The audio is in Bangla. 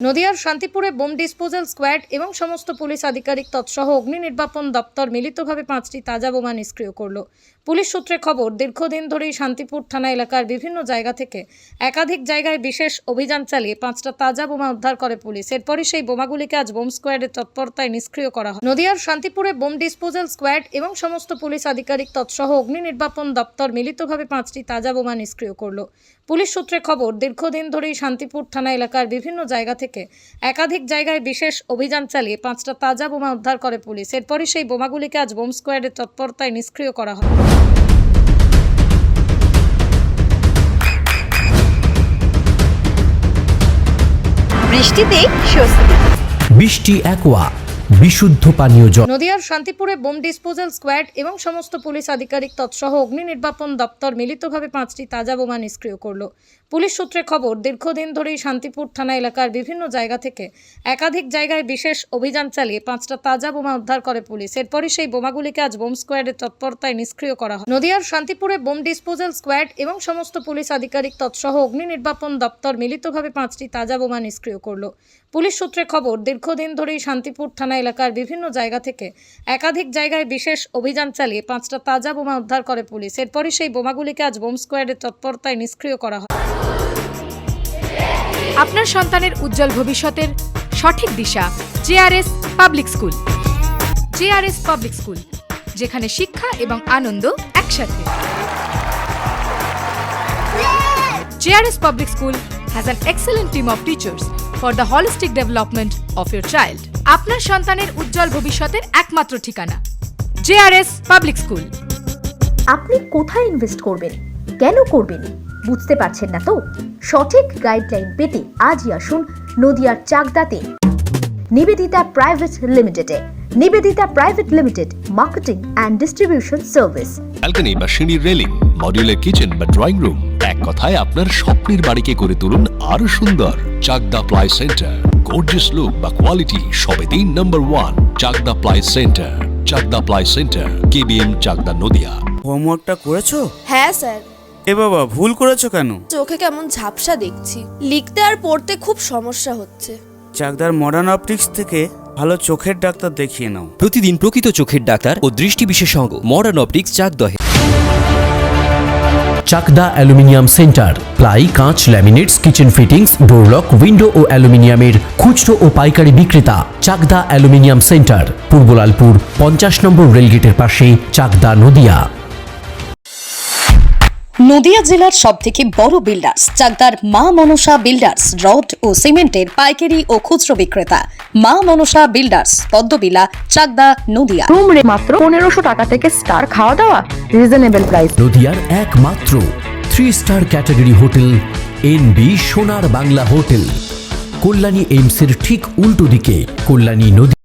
নদিয়ার শান্তিপুরে বোম ডিসপোজাল স্কোয়াড এবং সমস্ত পুলিশ আধিকারিক তৎসহ অগ্নি নির্বাপন দপ্তর মিলিতভাবে 5টি তাজা বোমা নিষ্ক্রিয় করল। পুলিশ সূত্রে খবর, দীর্ঘদিন ধরেই শান্তিপুর থানা এলাকার বিভিন্ন জায়গা থেকে একাধিক জায়গায় বিশেষ অভিযান চালিয়ে 5টা তাজা বোমা উদ্ধার করে পুলিশ। এরপরই সেই বোমাগুলিকে আজ বোম স্কোয়াডের তৎপরতায় নিষ্ক্রিয় করা হয়। নদিয়ার শান্তিপুরে বোম ডিসপোজাল স্কোয়াড এবং সমস্ত পুলিশ আধিকারিক তৎসহ অগ্নি নির্বাপন দপ্তর মিলিতভাবে 5টি তাজা বোমা নিষ্ক্রিয় করল। পুলিশ সূত্রে খবর, দীর্ঘদিন ধরেই শান্তিপুর থানা এলাকার বিভিন্ন জায়গা থেকে একাধিক জায়গায় বিশেষ অভিযান চালিয়ে 5টা তাজা বোমা উদ্ধার করে পুলিশ। এরপরই সেই বোমাগুলিকে আজ বোম স্কোয়াডের তৎপরতায় নিষ্ক্রিয় করা হয়। বৃষ্টিতে স্বস্তি। বৃষ্টি অ্যাকোয়া বিশুদ্ধ পানীয় জল। নদিয়ার শান্তিপুরে বোম ডিসপোজাল স্কোয়াড এবং সমস্ত পুলিশ আধিকারিক তৎসহ অগ্নি নির্বাপন দপ্তর মিলিতভাবে 5টি তাজা বোমা নিষ্ক্রিয় করল। পুলিশ সূত্রে খবর, দীর্ঘদিন ধরেই শান্তিপুর থানা এলাকার বিভিন্ন জায়গা থেকে একাধিক জায়গায় বিশেষ অভিযান চালিয়ে 5টা তাজা বোমা উদ্ধার করে পুলিশ। এরপরই সেই বোমাগুলিকে আজ বোম স্কোয়াডের তৎপরতায় নিষ্ক্রিয় করা হয়। নদিয়ার শান্তিপুরে বোম ডিসপোজাল স্কোয়াড এবং সমস্ত পুলিশ আধিকারিক তৎসহ অগ্নি নির্বাপন দপ্তর মিলিতভাবে 5টি তাজা বোমা নিষ্ক্রিয় করল। পুলিশ সূত্রে খবর, দীর্ঘদিন ধরেই শান্তিপুর থানা এলাকার বিভিন্ন জায়গা থেকে একাধিক জায়গায় বিশেষ অভিযান চালিয়ে 5টা তাজা বোমা উদ্ধার করে পুলিশ। এরপরই সেই বোমাগুলিকে আজ বোম স্কোয়াডের তৎপরতায় নিষ্ক্রিয় করা হয়। আপনার সন্তানের উজ্জ্বল ভবিষ্যতের সঠিক দিশা JRS public school. JRS public school, যেখানে শিক্ষা এবং আনন্দ একসাথে। JRS public school has an excellent team of teachers for the holistic development of your child. আপনার সন্তানের উজ্জ্বল ভবিষ্যতের একমাত্র ঠিকানা জেআরএস পাবলিক স্কুল। আপনি কোথায় ইনভেস্ট করবেন, কেন করবেন বুঝতে পারছেন না তো? সঠিক গাইডলাইন পেতে আজই আসুন নদিয়ার চাকদাতে নিবেদিতা প্রাইভেট লিমিটেডে। Nivedita private limited, marketing and distribution service. Balcony বা সিঁড়ির রেলিং, মডিউলার কিচেন বা ড্রয়িং রুম, এক কথায় আপনার স্বপ্নের বাড়িকে করে তুলুন আরো সুন্দর। Chakdah ply centre, gorgeous look বা কোয়ালিটি সবে 3 number 1 Chakdah ply centre. Chakdah ply centre, KBM, Chakdah, Nadia. হোমওয়ার্কটা করেছো? হ্যাঁ স্যার। এ বাবা, ভুল করেছো কেন? চোখে কেমন ঝাপসা দেখছি, লিখতে আর পড়তে খুব সমস্যা হচ্ছে। চাকদার মডার্ন অপটিক্স থেকে ভালো চোখের ডাক্তার দেখিয়ে নাও। প্রতিদিন প্রকৃত চোখের ডাক্তার ও দৃষ্টি বিশেষজ্ঞ মডার্ন অপটিক্স চাকদহে। চাকদা অ্যালুমিনিয়াম সেন্টার, প্লাই, কাঁচ, laminates, kitchen fittings, door lock, window ও অ্যালুমিনিয়ামের খুচরো ও পাইকারি বিক্রেতা। চাকদা অ্যালুমিনিয়াম সেন্টার, পূর্ব লালপুর 50 নম্বর রেলগেটের পাশে, চাকদা, নদিয়া। নদিয়া জেলার সবথেকে বড় বিল্ডার্স চাকদার মা মনসা বিল্ডার্স, রড ও সিমেন্টের পাইকারি ও খুচরো বিক্রেতা। মা মনসা বিল্ডার্স, পদ্মবিলা, চাকদা, নদিয়া। রুম রে মাত্র 1500 টাকা থেকে স্টার, খাওয়া দাওয়া রিজনেবল প্রাইস। নদিয়ার একমাত্র 3 স্টার ক্যাটাগরি হোটেল এনবি সোনার বাংলা হোটেল, কল্যাণী এইমসের ঠিক উল্টো দিকে, কল্যাণী নদী।